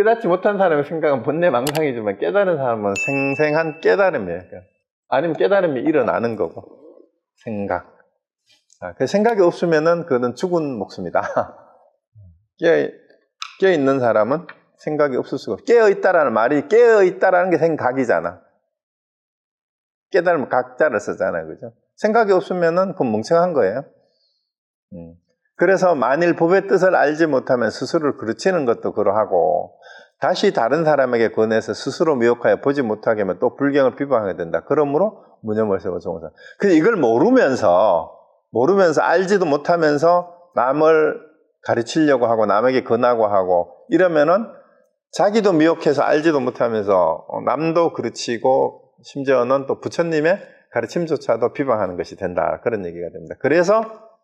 깨닫지 못한 사람의 생각은 번뇌망상이지만 깨달은 사람은 생생한 깨달음이에요. 아니면 깨달음이 일어나는 거고. 생각. 그 생각이 없으면은 그건 죽은 목숨이다. 깨어있는 사람은 생각이 없을 수가 없어. 깨어있다라는 말이, 깨어있다라는 게 생각이잖아. 깨달으면 각자를 쓰잖아요. 그죠? 생각이 없으면은 그건 멍청한 거예요. 그래서 만일 법의 뜻을 알지 못하면 스스로를 그르치는 것도 그러하고, 다시 다른 사람에게 권해서 스스로 미혹하여 보지 못하게 하면 또 불경을 비방하게 된다. 그러므로 무념을 세워 종사. 근데 이걸 모르면서 알지도 못하면서 남을 가르치려고 하고 남에게 권하고 하고 이러면은 자기도 미혹해서 알지도 못하면서 남도 그르치고 심지어는 또 부처님의 가르침조차도 비방하는 것이 된다. 그런 얘기가 됩니다. 그래서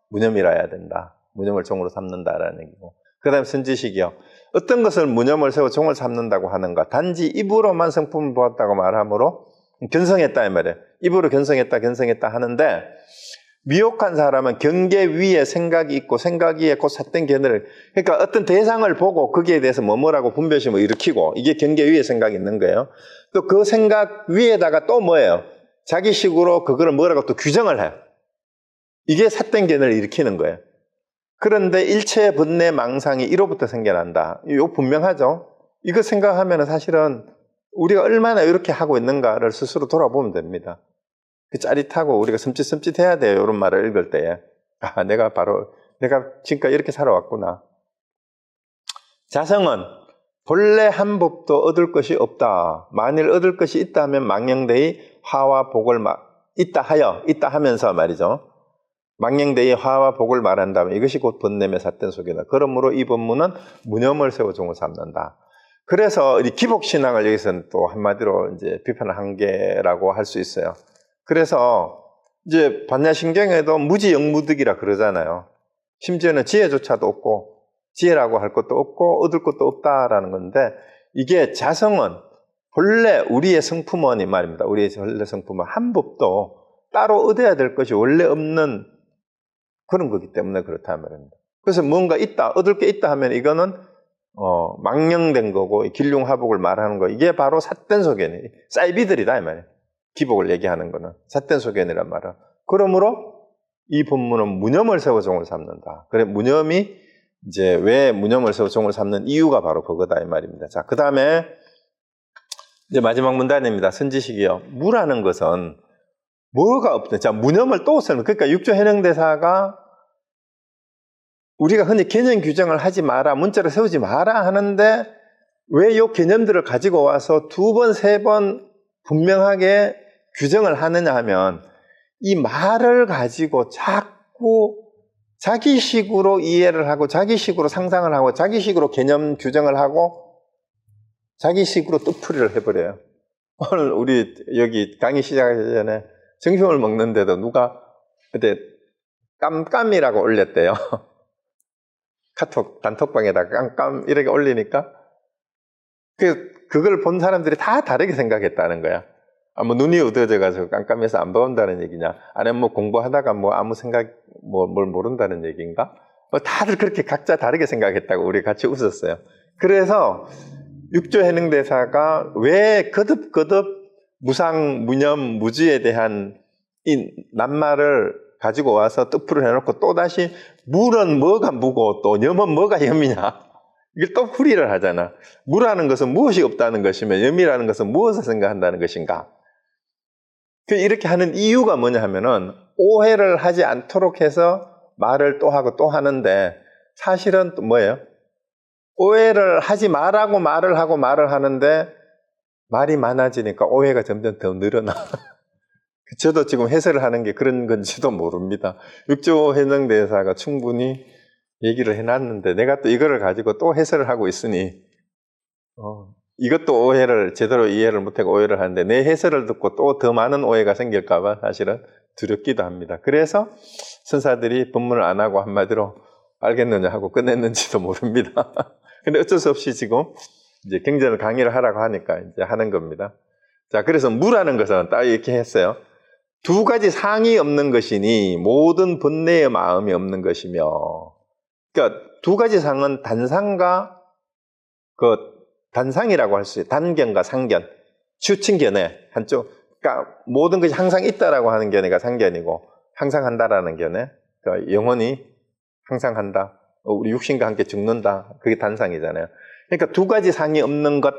무념이라 해야 된다. 무념을 종으로 삼는다라는 얘기고. 그 다음에 선지식이요. 어떤 것을 무념을 세워 종을 삼는다고 하는가? 단지 입으로만 성품을 보았다고 말하므로 견성했다 이 말이에요. 입으로 견성했다 하는데, 미혹한 사람은 경계 위에 생각이 있고 생각 위에 곧 삿된 견해를, 그러니까 어떤 대상을 보고 거기에 대해서 뭐라고 분별심을 일으키고, 이게 경계 위에 생각이 있는 거예요. 또 그 생각 위에다가 또 뭐예요? 자기식으로 그거를 뭐라고 또 규정을 해요. 이게 삿된 견해를 일으키는 거예요. 그런데 일체 번뇌 망상이 1호부터 생겨난다. 이거 분명하죠? 이거 생각하면 사실은 우리가 얼마나 이렇게 하고 있는가를 스스로 돌아보면 됩니다. 그 짜릿하고 우리가 섬찟섬찟 해야 돼요. 이런 말을 읽을 때에. 아, 내가 지금까지 이렇게 살아왔구나. 자성은 본래 한 법도 얻을 것이 없다. 만일 얻을 것이 있다 하면 망령되이 화와 복을 있다 하면서 말이죠. 망령되이 화와 복을 말한다면 이것이 곧 번뇌의 삿된 속이다. 그러므로 이 법문은 무념을 세워 종을 삼는다. 그래서 이 기복신앙을 여기서는 또 한마디로 이제 비판을 한 게라고 할 수 있어요. 그래서 이제 반야신경에도 무지영무득이라 그러잖아요. 심지어는 지혜조차도 없고 지혜라고 할 것도 없고 얻을 것도 없다라는 건데, 이게 자성은 본래 우리의 성품은 이 말입니다. 우리의 본래 성품은 한 법도 따로 얻어야 될 것이 원래 없는 그런 거기 때문에 그렇다 말입니다. 그래서 뭔가 있다, 얻을 게 있다 하면 이거는 망령된 거고 길흉화복을 말하는 거, 이게 바로 삿된 소견이 사이비들이다 이 말이에요. 기복을 얘기하는 거는 삿된 소견이란 말은. 그러므로 이 본문은 무념을 세워 종을 삼는다. 그래, 무념이 이제 왜 무념을 세워 종을 삼는 이유가 바로 그거다 이 말입니다. 자, 그 다음에 이제 마지막 문단입니다. 선지식이요. 무라는 것은 뭐가 없다. 자, 무념을 또 설명. 그러니까 육조 해능대사가 우리가 흔히 개념 규정을 하지 마라, 문자를 세우지 마라 하는데 왜 이 개념들을 가지고 와서 두 번, 세 번 분명하게 규정을 하느냐 하면, 이 말을 가지고 자꾸 자기식으로 이해를 하고 자기식으로 상상을 하고 자기식으로 개념 규정을 하고 자기식으로 뜻풀이를 해버려요. 오늘 우리 여기 강의 시작하기 전에 정심을 먹는데도 누가 그때 깜깜이라고 올렸대요. 카톡 단톡방에다가 깜깜 이렇게 올리니까 그걸 본 사람들이 다 다르게 생각했다는 거야. 뭐 눈이 어두워져가지고 깜깜해서 안 본다는 얘기냐, 아니면 뭐 공부하다가 뭐 아무 생각 뭘 모른다는 얘기인가? 다들 그렇게 각자 다르게 생각했다고 우리 같이 웃었어요. 그래서 육조해능대사가 왜 거듭거듭 무상, 무념, 무주에 대한 이 낱말을 가지고 와서 뜻풀을 해놓고 또다시 물은 뭐가 무고 또 염은 뭐가 염이냐, 이걸 또 풀이를 하잖아. 무라는 것은 무엇이 없다는 것이며 염이라는 것은 무엇을 생각한다는 것인가. 이렇게 하는 이유가 뭐냐 하면은 오해를 하지 않도록 해서 말을 또 하고 또 하는데, 사실은 또 뭐예요? 오해를 하지 말라고 말을 하고 말을 하는데 말이 많아지니까 오해가 점점 더 늘어나. 저도 지금 해설을 하는 게 그런 건지도 모릅니다. 육조해능대사가 충분히 얘기를 해놨는데 내가 또 이거를 가지고 또 해설을 하고 있으니 이것도 오해를 제대로 이해를 못하고 오해를 하는데, 내 해설을 듣고 또 더 많은 오해가 생길까 봐 사실은 두렵기도 합니다. 그래서 선사들이 본문을 안 하고 한마디로 알겠느냐 하고 끝냈는지도 모릅니다. 근데 어쩔 수 없이 지금 이제 경전을 강의를 하라고 하니까 이제 하는 겁니다. 자, 그래서 무라는 것은 딱 이렇게 했어요. 두 가지 상이 없는 것이니 모든 번뇌의 마음이 없는 것이며, 그러니까 두 가지 상은 단상과 그 단상이라고 할 수 있어요. 단견과 상견. 추측견해. 한쪽. 그러니까 모든 것이 항상 있다라고 하는 견해가 상견이고, 항상 한다라는 견해. 그러니까 영원히 항상 한다. 우리 육신과 함께 죽는다. 그게 단상이잖아요. 그러니까 두 가지 상이 없는 것.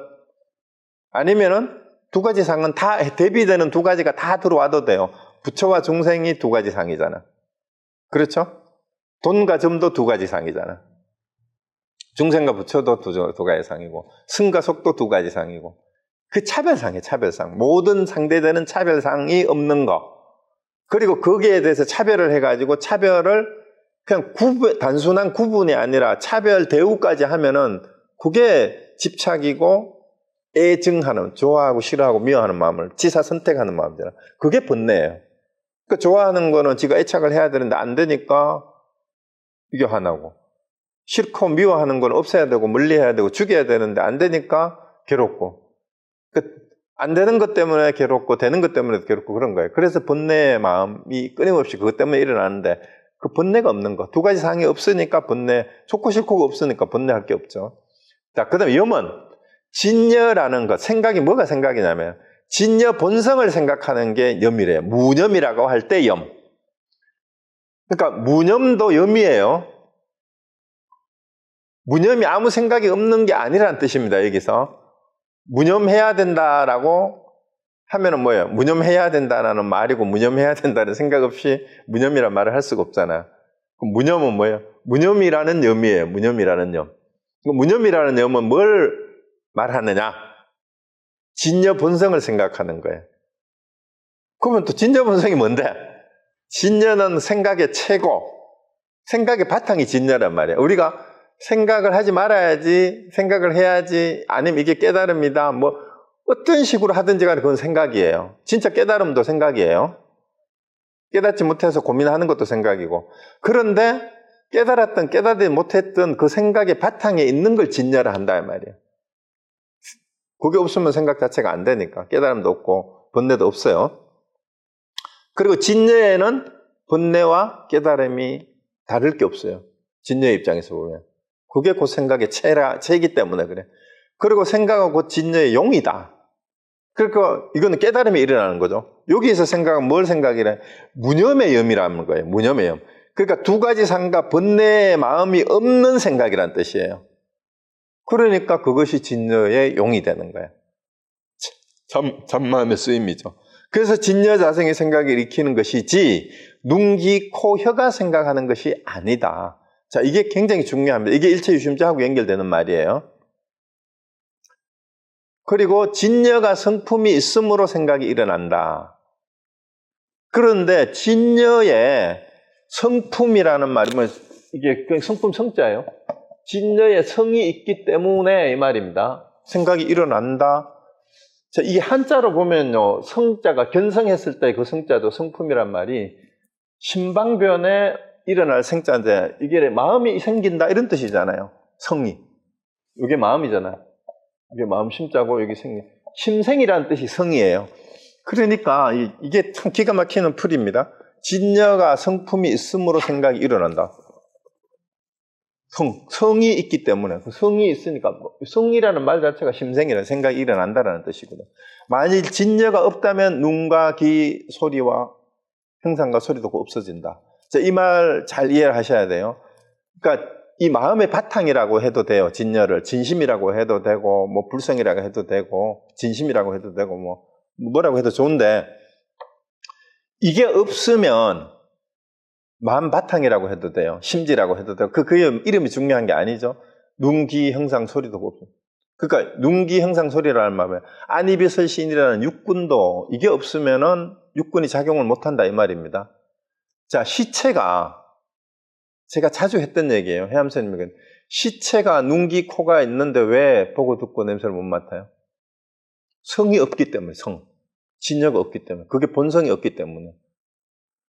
아니면은 두 가지 상은 다 대비되는 두 가지가 다 들어와도 돼요. 부처와 중생이 두 가지 상이잖아. 그렇죠? 돈과 점도 두 가지 상이잖아. 중생과 부처도 두 가지 상이고, 승과 속도 두 가지 상이고, 그 차별상이에요, 차별상. 모든 상대되는 차별상이 없는 거. 그리고 거기에 대해서 차별을 해가지고 차별을 그냥 단순한 구분이 아니라 차별 대우까지 하면은 그게 집착이고 애증하는, 좋아하고 싫어하고 미워하는 마음을 지사 선택하는 마음이잖아. 그게 번뇌예요. 그러니까 좋아하는 거는 지가 애착을 해야 되는데 안 되니까 이게 하나고, 싫고 미워하는 건 없애야 되고 멀리해야 되고 죽여야 되는데 안 되니까 괴롭고, 그러니까 안 되는 것 때문에 괴롭고 되는 것 때문에 괴롭고 그런 거예요. 그래서 번뇌의 마음이 끊임없이 그것 때문에 일어나는데, 그 번뇌가 없는 거, 두 가지 상이 없으니까 번뇌, 좋고 싫고가 없으니까 번뇌할 게 없죠. 자, 그 다음에 염은 진여라는 것, 생각이 뭐가 생각이냐면 진여 본성을 생각하는 게 염이래요. 무념이라고 할 때 염. 그러니까 무념도 염이에요. 무념이 아무 생각이 없는 게 아니라는 뜻입니다. 여기서 무념해야 된다라고 하면은 뭐예요? 무념해야 된다라는 말이고, 무념해야 된다는 생각 없이 무념이란 말을 할 수가 없잖아요. 그럼 무념은 뭐예요? 무념이라는 염이에요. 무념이라는 염. 무념이라는 염은 뭘 말하느냐? 진여 본성을 생각하는 거예요. 그러면 또 진여 본성이 뭔데? 진여는 생각의 최고, 생각의 바탕이 진여란 말이에요. 우리가 생각을 하지 말아야지, 생각을 해야지, 아니면 이게 깨달음이다, 뭐 어떤 식으로 하든지 간에 그건 생각이에요. 진짜 깨달음도 생각이에요. 깨닫지 못해서 고민하는 것도 생각이고. 그런데 깨달았던 깨닫지 못했던 그 생각의 바탕에 있는 걸 진여라 한다 이 말이에요. 그게 없으면 생각 자체가 안 되니까 깨달음도 없고 번뇌도 없어요. 그리고 진여에는 번뇌와 깨달음이 다를 게 없어요. 진여의 입장에서 보면. 그게 그 생각의 체이기 때문에 그래. 그리고 생각은 곧 진여의 용이다. 그러니까 이거는 깨달음이 일어나는 거죠. 여기에서 생각은 뭘 생각이래? 무념의 염이라는 거예요. 무념의 염. 그러니까 두 가지 상과 번뇌의 마음이 없는 생각이란 뜻이에요. 그러니까 그것이 진여의 용이 되는 거예요. 참마음의 쓰임이죠. 그래서 진여 자성의 생각을 일으키는 것이지 눈, 귀, 코, 혀가 생각하는 것이 아니다. 자, 이게 굉장히 중요합니다. 이게 일체유심자하고 연결되는 말이에요. 그리고 진여가 성품이 있음으로 생각이 일어난다. 그런데 진여의 성품이라는 말이면 이게 성품 성자예요. 진여의 성이 있기 때문에 이 말입니다. 생각이 일어난다. 자, 이게 한자로 보면요, 성자가 견성했을 때 그 성자도 성품이란 말이 신방변에 일어날 생자인데 이게 마음이 생긴다 이런 뜻이잖아요. 성이. 이게 마음이잖아요. 이게 마음 심자고 여기 심생이라는 뜻이 성이에요. 그러니까 이게 참 기가 막히는 풀이입니다. 진여가 성품이 있음으로 생각이 일어난다. 성이 있기 때문에, 성이 있으니까, 성이라는 말 자체가 심생이라는 생각이 일어난다는 뜻이거든. 만일 진여가 없다면 눈과 귀, 소리와 형상과 소리도 없어진다. 자, 이 말 잘 이해를 하셔야 돼요. 그러니까 이 마음의 바탕이라고 해도 돼요. 진여를 진심이라고 해도 되고, 뭐 불성이라고 해도 되고, 진심이라고 해도 되고, 뭐라고 해도 좋은데, 이게 없으면 마음 바탕이라고 해도 돼요. 심지라고 해도 되고. 그 이름이 중요한 게 아니죠. 눈, 귀, 형상, 소리도 없고. 그러니까 눈, 귀, 형상, 소리라는 말은 안입이 설신이라는 육군도 이게 없으면은 육군이 작용을 못한다 이 말입니다. 자, 시체가 제가 자주 했던 얘기예요. 해암선님에게 시체가 눈, 귀, 코가 있는데 왜 보고 듣고 냄새를 못 맡아요? 성이 없기 때문에. 진여가 없기 때문에. 그게 본성이 없기 때문에.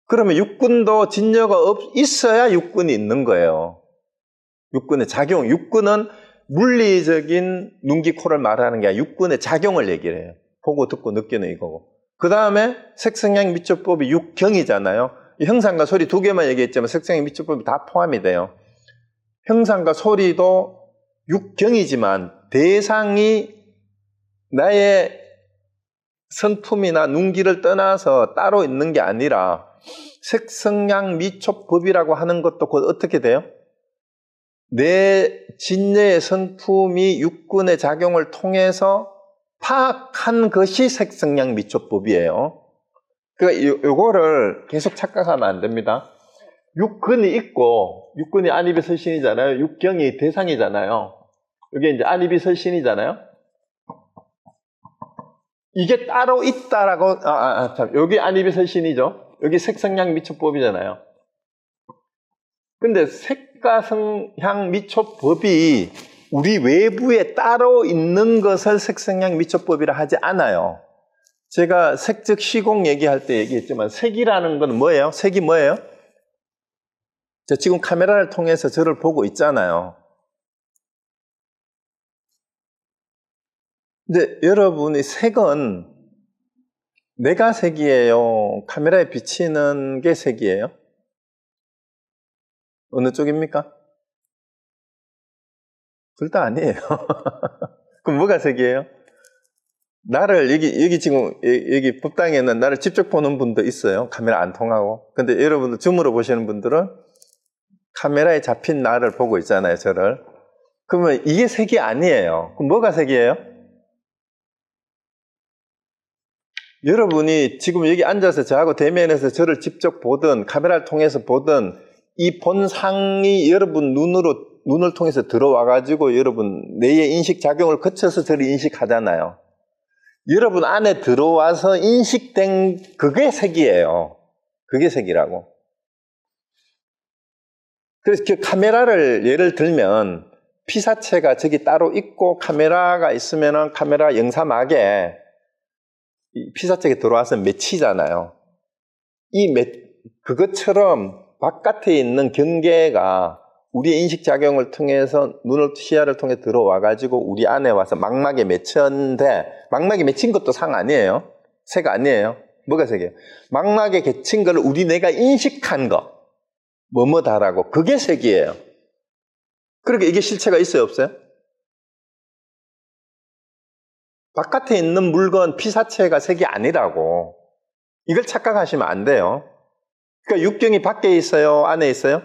그러면 육군도 진여가 있어야 육군이 있는 거예요. 육군의 작용. 육군은 물리적인 눈, 귀, 코를 말하는 게 아니라 육군의 작용을 얘기를 해요. 보고 듣고 느끼는 이거고. 그 다음에 색성향 미처법이 육경이잖아요. 형상과 소리 두 개만 얘기했지만 색성향 미처법이 다 포함이 돼요. 형상과 소리도 육경이지만 대상이 나의 성품이나 눈기를 떠나서 따로 있는 게 아니라 색성양 미촉법이라고 하는 것도 곧 어떻게 돼요? 내 진뇌의 성품이 육군의 작용을 통해서 파악한 것이 색성양 미촉법이에요. 그러니까 요거를 계속 착각하면 안 됩니다. 육근이 있고, 육근이 안입이 설신이잖아요. 육경이 대상이잖아요. 이게 이제 안입이 설신이잖아요. 이게 따로 있다라고, 여기 안입이 설신이죠. 여기 색성양 미촉법이잖아요. 근데 색가성향 미촉법이 우리 외부에 따로 있는 것을 색성향 미촉법이라 하지 않아요. 제가 색즉 시공 얘기할 때 얘기했지만 색이라는 건 뭐예요? 색이 뭐예요? 저 지금 카메라를 통해서 저를 보고 있잖아요. 근데 여러분이 색은 내가 색이에요? 카메라에 비치는 게 색이에요? 어느 쪽입니까? 둘 다 아니에요. 그럼 뭐가 색이에요? 나를 여기 지금 여기 법당에는 나를 직접 보는 분도 있어요. 카메라 안 통하고. 근데 여러분들 줌으로 보시는 분들은 카메라에 잡힌 나를 보고 있잖아요, 저를. 그러면 이게 색이 아니에요. 그럼 뭐가 색이에요? 여러분이 지금 여기 앉아서 저하고 대면에서 저를 직접 보든 카메라를 통해서 보든 이 본상이 여러분 눈을 통해서 들어와가지고 여러분 뇌의 인식 작용을 거쳐서 저를 인식하잖아요. 여러분 안에 들어와서 인식된 그게 색이에요. 그게 색이라고. 그래서 그 카메라를 예를 들면 피사체가 저기 따로 있고 카메라가 있으면은 카메라 영사막에 피사체가 들어와서 맺히잖아요. 그것처럼 바깥에 있는 경계가 우리의 인식작용을 통해서 시야를 통해 들어와가지고 우리 안에 와서 망막에 맺혔는데 망막에 맺힌 것도 상 아니에요. 색 아니에요. 뭐가 색이에요? 망막에 맺힌 걸 우리 뇌가 인식한 거. 뭐뭐다라고. 그게 색이에요. 그러니까 이게 실체가 있어요? 없어요? 바깥에 있는 물건, 피사체가 색이 아니라고. 이걸 착각하시면 안 돼요. 그러니까 육경이 밖에 있어요? 안에 있어요?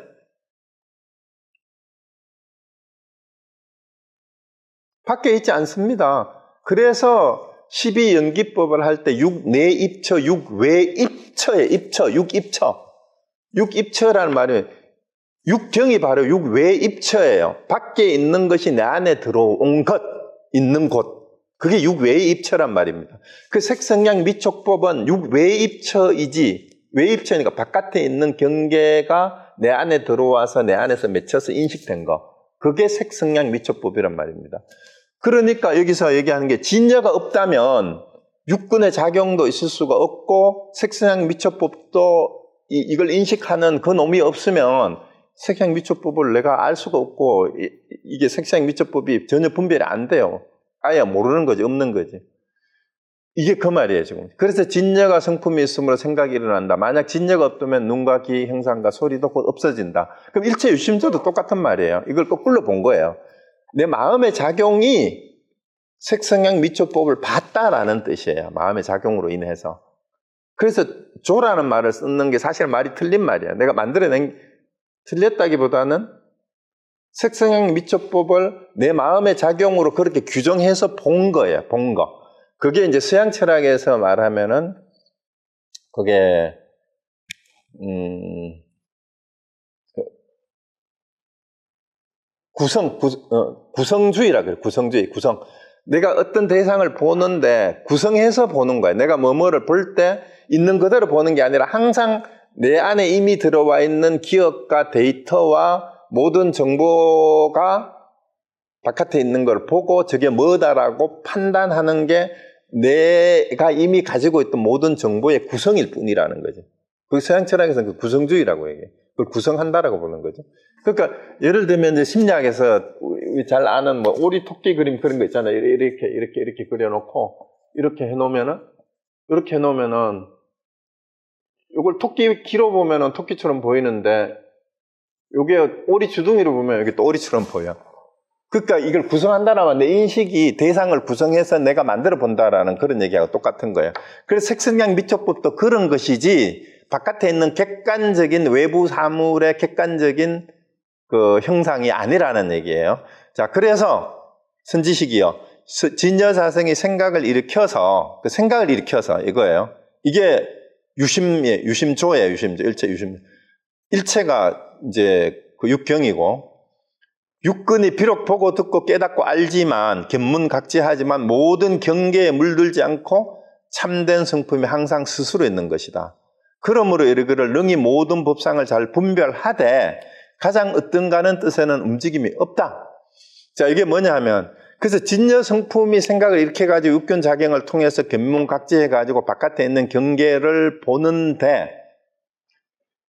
밖에 있지 않습니다. 그래서 12연기법을 할 때 육내입처, 육외입처에 육입처. 육입처라는 말이 육경이 바로 육외입처예요. 밖에 있는 것이 내 안에 들어온 것, 있는 곳. 그게 육외입처란 말입니다. 그 색성향 미촉법은 육외입처이지, 외입처니까 바깥에 있는 경계가 내 안에 들어와서 내 안에서 맺혀서 인식된 거. 그게 색성향 미촉법이란 말입니다. 그러니까 여기서 얘기하는 게 진여가 없다면 육군의 작용도 있을 수가 없고 색성향 미촉법도 이걸 인식하는 그 놈이 없으면 색향 미촉법을 내가 알 수가 없고 이게 색향 미촉법이 전혀 분별이 안 돼요. 아예 모르는 거지, 없는 거지. 이게 그 말이에요, 지금. 그래서 진여가 성품이 있으므로 생각이 일어난다. 만약 진여가 없다면 눈과 귀, 형상과 소리도 곧 없어진다. 그럼 일체 유심조도 똑같은 말이에요. 이걸 거꾸로 본 거예요. 내 마음의 작용이 색성향 미촉법을 봤다라는 뜻이에요. 마음의 작용으로 인해서. 그래서 조라는 말을 쓰는 게 사실 말이 틀린 말이에요. 내가 만들어낸 틀렸다기보다는 색성향 미촉법을 내 마음의 작용으로 그렇게 규정해서 본 거예요. 본 거. 그게 이제 서양 철학에서 말하면은 그게 구성주의라 그래요. 구성주의. 내가 어떤 대상을 보는데 구성해서 보는 거예요. 내가 뭐뭐를 볼 때 있는 그대로 보는 게 아니라 항상 내 안에 이미 들어와 있는 기억과 데이터와 모든 정보가 바깥에 있는 걸 보고 저게 뭐다라고 판단하는 게 내가 이미 가지고 있던 모든 정보의 구성일 뿐이라는 거죠. 그 서양 철학에서는 그 구성주의라고 얘기해요. 그걸 구성한다라고 보는 거죠. 그러니까 예를 들면 이제 심리학에서 잘 아는 뭐 오리 토끼 그림 그런 거 있잖아요. 이렇게 그려놓고 이렇게 해놓으면은 이걸 토끼 키로 보면은 토끼처럼 보이는데 요게 오리 주둥이로 보면 이게 또 오리처럼 보여. 그러니까 이걸 구성한다라면 내 인식이 대상을 구성해서 내가 만들어 본다라는 그런 얘기하고 똑같은 거예요. 그래서 색성향 미촉법도 그런 것이지 바깥에 있는 객관적인 외부 사물의 객관적인 그 형상이 아니라는 얘기예요. 자, 그래서 선지식이요. 진여자성이 생각을 일으켜서 이거예요. 이게 유심조예요. 유심조. 일체가 이제 그 육경이고, 육근이 비록 보고 듣고 깨닫고 알지만 견문각지하지만 모든 경계에 물들지 않고 참된 성품이 항상 스스로 있는 것이다. 그러므로 이르기를 능히 모든 법상을 잘 분별하되 가장 어떤가는 뜻에는 움직임이 없다. 자, 이게 뭐냐 하면, 그래서 진여 성품이 생각을 이렇게 해가지고 육견작용을 통해서 견문각지해가지고 바깥에 있는 경계를 보는데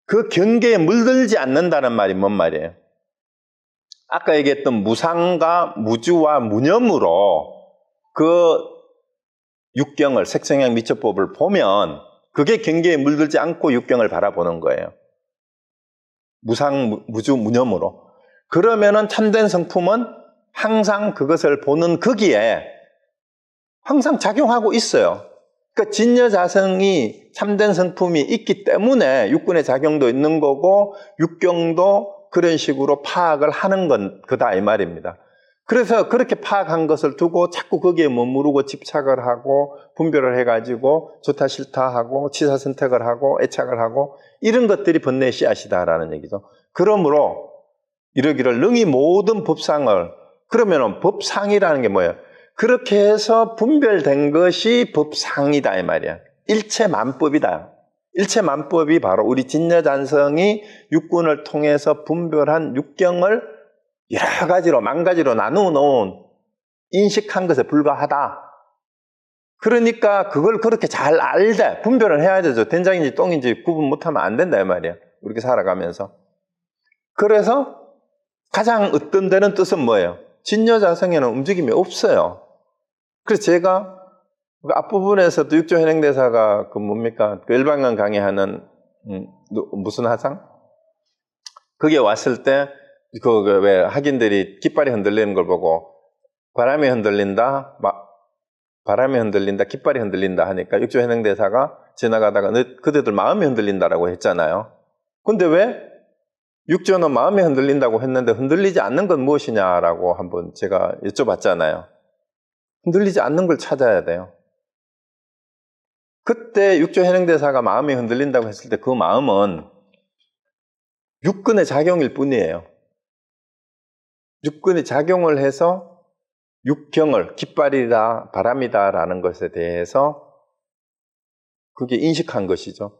그 경계에 물들지 않는다는 말이 뭔 말이에요? 아까 얘기했던 무상과 무주와 무념으로 그 육경을, 색성향 미처법을 보면 그게 경계에 물들지 않고 육경을 바라보는 거예요. 무상, 무주, 무념으로. 그러면은 참된 성품은 항상 그것을 보는 거기에 항상 작용하고 있어요. 그러니까 진여자성이 참된 성품이 있기 때문에 육군의 작용도 있는 거고 육경도 그런 식으로 파악을 하는 건 그다 이 말입니다. 그래서 그렇게 파악한 것을 두고 자꾸 거기에 머무르고 집착을 하고 분별을 해가지고 좋다 싫다 하고 취사 선택을 하고 애착을 하고 이런 것들이 번뇌의 씨앗이다라는 얘기죠. 그러므로 이러기를 능히 모든 법상을, 그러면은 법상이라는 게 뭐예요? 그렇게 해서 분별된 것이 법상이다 이 말이야. 일체만법이다. 일체만법이 바로 우리 진여잔성이 육군을 통해서 분별한 육경을 여러 가지로 만 가지로 나누어 놓은 인식한 것에 불과하다. 그러니까 그걸 그렇게 잘 알되 분별을 해야 되죠. 된장인지 똥인지 구분 못하면 안 된다 이 말이야. 우리가 살아가면서. 그래서 가장 어떤 데는 뜻은 뭐예요? 진여자성에는 움직임이 없어요. 그래서 제가 앞부분에서도 육조현행대사가 그 뭡니까? 그 일반관 강의하는 무슨 화상? 거기에 왔을 때 그 왜 학인들이 깃발이 흔들리는 걸 보고 바람이 흔들린다, 바람이 흔들린다, 깃발이 흔들린다 하니까 육조현행대사가 지나가다가 그대들 마음이 흔들린다라고 했잖아요. 근데 왜 육조는 마음이 흔들린다고 했는데 흔들리지 않는 건 무엇이냐라고 한번 제가 여쭤봤잖아요. 흔들리지 않는 걸 찾아야 돼요. 그때 육조현행대사가 마음이 흔들린다고 했을 때 그 마음은 육근의 작용일 뿐이에요. 육근이 작용을 해서 육경을 깃발이다, 바람이다라는 것에 대해서 그게 인식한 것이죠.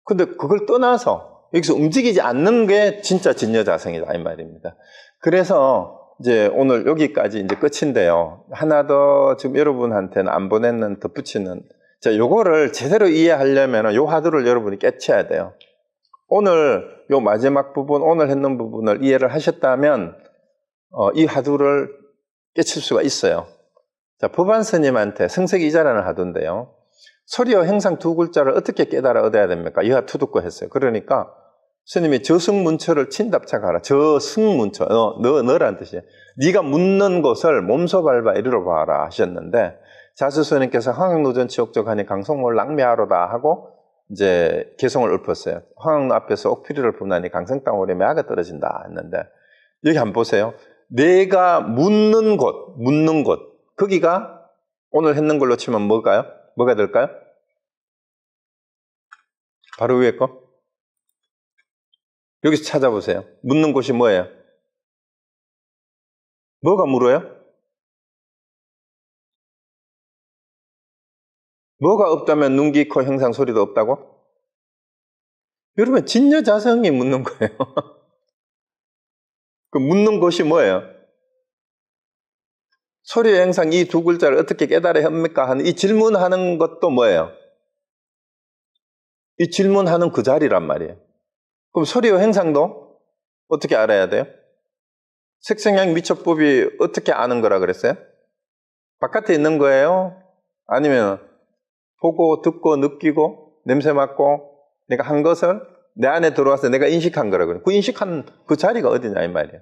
근데 그걸 떠나서 여기서 움직이지 않는 게 진짜 진여자성이다 이 말입니다. 그래서 이제 오늘 여기까지 이제 끝인데요. 하나 더 지금 여러분한테는 안 보냈는 덧붙이는, 자, 요거를 제대로 이해하려면 요 화두를 여러분이 깨쳐야 돼요. 오늘 요 마지막 부분, 오늘 했는 부분을 이해를 하셨다면 이 화두를 깨칠 수가 있어요. 자, 법안 스님한테 성색이자라는 화두인데요. 소리와 행상 두 글자를 어떻게 깨달아 얻어야 됩니까? 이하 투두고 했어요. 그러니까 스님이 저승문처를 친답착하라. 저승문처, 너란 뜻이에요. 네가 묻는 것을 몸소 밟아 이르러 봐라 하셨는데, 자수스님께서 황학노전 치욕적하니 강성몰 낭매하로다 하고 이제 개성을 읊었어요. 황학노 앞에서 옥피리를 분하니 강성땅 오래 매화가 떨어진다 했는데, 여기 한번 보세요. 내가 묻는 곳, 거기가 오늘 했는 걸로 치면 뭘까요? 뭐가 될까요? 바로 위에 거. 여기서 찾아보세요. 묻는 곳이 뭐예요? 뭐가 물어요? 뭐가 없다면 눈, 귀, 코, 형상, 소리도 없다고? 여러분, 진여자성이 묻는 거예요. 그 묻는 곳이 뭐예요? 소리와 형상 이 두 글자를 어떻게 깨달아야 합니까? 하는 이 질문하는 것도 뭐예요? 이 질문하는 그 자리란 말이에요. 그럼 소리와 형상도 어떻게 알아야 돼요? 색성향 미처법이 어떻게 아는 거라 그랬어요? 바깥에 있는 거예요? 아니면 보고 듣고 느끼고 냄새 맡고 내가 한 것을 내 안에 들어와서 내가 인식한 거라고요. 그 인식한 그 자리가 어디냐 이 말이에요.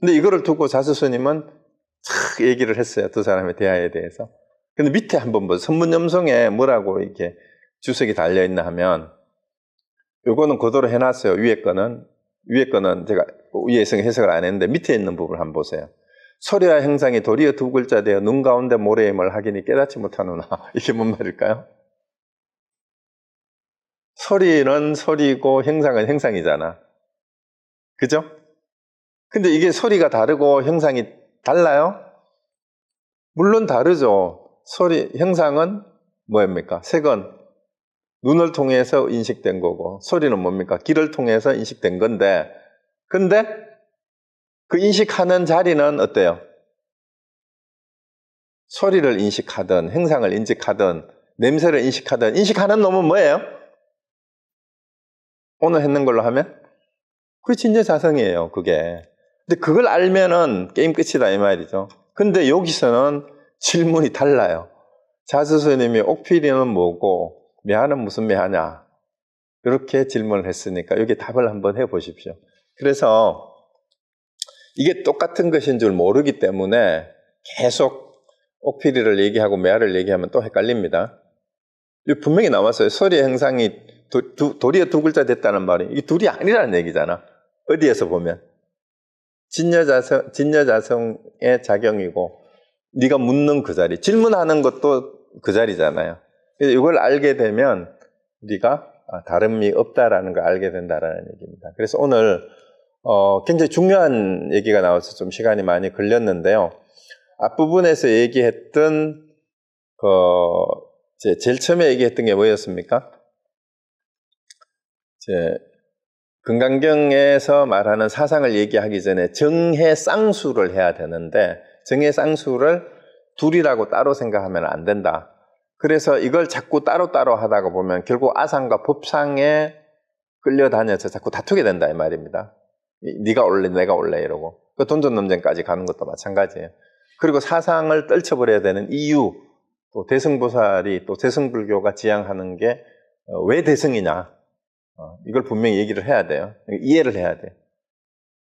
근데 이거를 두고 자수스님은 탁 얘기를 했어요. 두 사람의 대화에 대해서. 근데 밑에 한번 뭐 선문염송에 뭐라고 이렇게 주석이 달려있나 하면, 요거는 그대로 해놨어요. 위에 거는 제가 위에서 해석을 안 했는데 밑에 있는 부분을 한번 보세요. 소리와 형상이 도리어 두 글자 되어 눈 가운데 모래임을 하기니 깨닫지 못하노나. 이게 뭔 말일까요? 소리는 소리고 형상은 형상이잖아. 그죠? 근데 이게 소리가 다르고 형상이 달라요? 물론 다르죠. 형상은 뭐입니까? 색은 눈을 통해서 인식된 거고, 소리는 뭡니까? 귀를 통해서 인식된 건데, 근데 그 인식하는 자리는 어때요? 소리를 인식하든, 형상을 인식하든, 냄새를 인식하든, 인식하는 놈은 뭐예요? 오늘 했는 걸로 하면? 그게 진여자성이에요, 그게. 근데 그걸 알면은 게임 끝이다, 이 말이죠. 근데 여기서는 질문이 달라요. 자수스님이 옥필이는 뭐고, 매화는 무슨 매화냐? 이렇게 질문을 했으니까 여기 답을 한번 해보십시오. 그래서 이게 똑같은 것인 줄 모르기 때문에 계속 옥필이를 얘기하고 매화를 얘기하면 또 헷갈립니다. 분명히 나왔어요. 소리의 형상이 도리어 두 글자 됐다는 말이 이게 둘이 아니라는 얘기잖아. 어디에서 보면 진여자성의 작용이고 네가 묻는 그 자리, 질문하는 것도 그 자리잖아요. 그래서 이걸 알게 되면 우리가 다름이 없다라는 걸 알게 된다라는 얘기입니다. 그래서 오늘 굉장히 중요한 얘기가 나와서 좀 시간이 많이 걸렸는데요. 앞부분에서 얘기했던 제일 처음에 얘기했던 게 뭐였습니까? 금강경에서 말하는 사상을 얘기하기 전에 정해쌍수를 해야 되는데 정해쌍수를 둘이라고 따로 생각하면 안 된다. 그래서 이걸 자꾸 따로따로 하다가 보면 결국 아상과 법상에 끌려다녀서 자꾸 다투게 된다 이 말입니다. 네가 올래 내가 올래 이러고 그 돈전논쟁까지 가는 것도 마찬가지예요. 그리고 사상을 떨쳐버려야 되는 이유, 또 대승보살이 또 대승불교가 지향하는 게 왜 대승이냐, 이걸 분명히 얘기를 해야 돼요. 이해를 해야 돼요.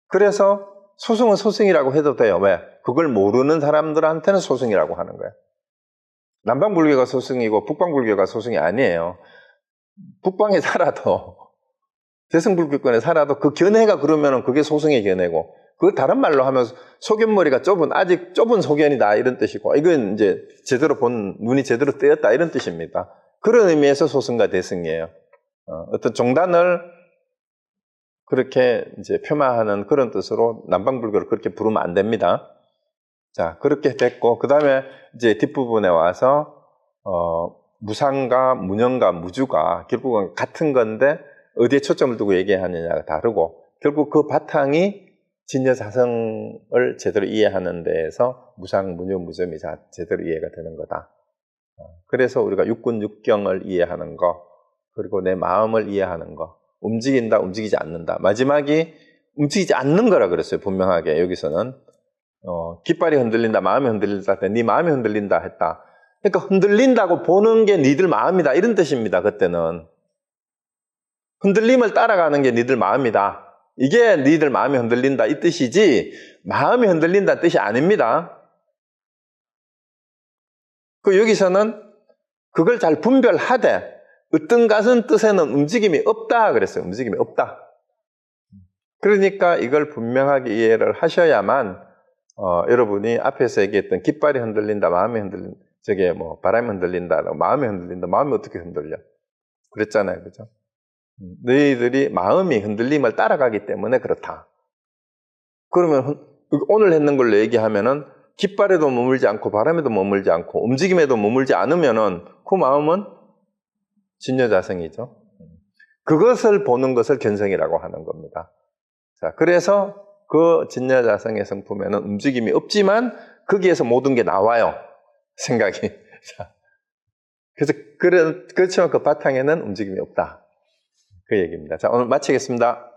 그래서 소승은 소승이라고 해도 돼요. 왜? 그걸 모르는 사람들한테는 소승이라고 하는 거예요. 남방불교가 소승이고 북방불교가 소승이 아니에요. 북방에 살아도 대승불교권에 살아도 그 견해가 그러면 그게 소승의 견해고, 그 다른 말로 하면 소견머리가 아직 좁은 소견이다 이런 뜻이고, 이건 이제 제대로 눈이 제대로 뜨였다 이런 뜻입니다. 그런 의미에서 소승과 대승이에요. 어떤 종단을 그렇게 이제 표마하는 그런 뜻으로 남방불교를 그렇게 부르면 안 됩니다. 자, 그렇게 됐고, 그 다음에 이제 뒷부분에 와서, 무상과 무념과 무주가 결국은 같은 건데, 어디에 초점을 두고 얘기하느냐가 다르고, 결국 그 바탕이 진여자성을 제대로 이해하는 데에서 무상, 무념, 무점이 제대로 이해가 되는 거다. 그래서 우리가 육군, 육경을 이해하는 거, 그리고 내 마음을 이해하는 거, 움직인다, 움직이지 않는다. 마지막이 움직이지 않는 거라 그랬어요, 분명하게. 여기서는. 깃발이 흔들린다, 마음이 흔들린다, 네 마음이 흔들린다 했다. 그러니까 흔들린다고 보는 게 니들 마음이다, 이런 뜻입니다, 그때는. 흔들림을 따라가는 게 니들 마음이다. 이게 니들 마음이 흔들린다, 이 뜻이지, 마음이 흔들린다는 뜻이 아닙니다. 여기서는 그걸 잘 분별하되, 어떤 같은 뜻에는 움직임이 없다, 그랬어요. 움직임이 없다. 그러니까 이걸 분명하게 이해를 하셔야만, 여러분이 앞에서 얘기했던 깃발이 흔들린다, 마음이 흔들린다, 바람이 흔들린다, 마음이 흔들린다, 마음이 어떻게 흔들려? 그랬잖아요. 그죠? 너희들이 마음이 흔들림을 따라가기 때문에 그렇다. 그러면 오늘 했는 걸로 얘기하면은 깃발에도 머물지 않고 바람에도 머물지 않고 움직임에도 머물지 않으면은 그 마음은 진여자성이죠. 그것을 보는 것을 견성이라고 하는 겁니다. 자, 그래서 그 진여자성의 성품에는 움직임이 없지만 거기에서 모든 게 나와요. 생각이. 자, 그래서 그렇지만 그 바탕에는 움직임이 없다. 그 얘기입니다. 자, 오늘 마치겠습니다.